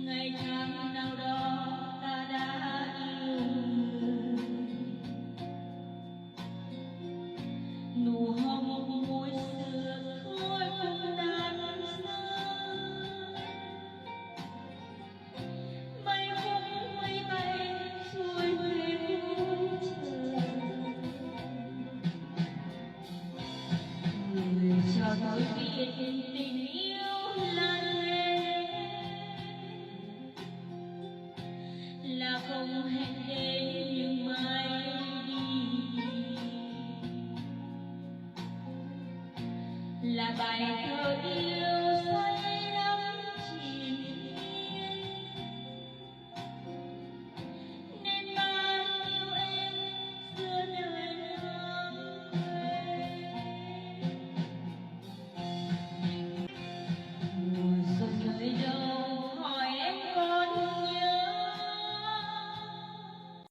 ngày tháng nào đó ta đã yêu người. Nụ hồng môi xưa thôi cũng tan rơi, mây vung mây bay xuôi về phương trời. Người cho tôi biết tình yêu là thế, là không hẹn đến nhưng mai đi, là bài thơ yêu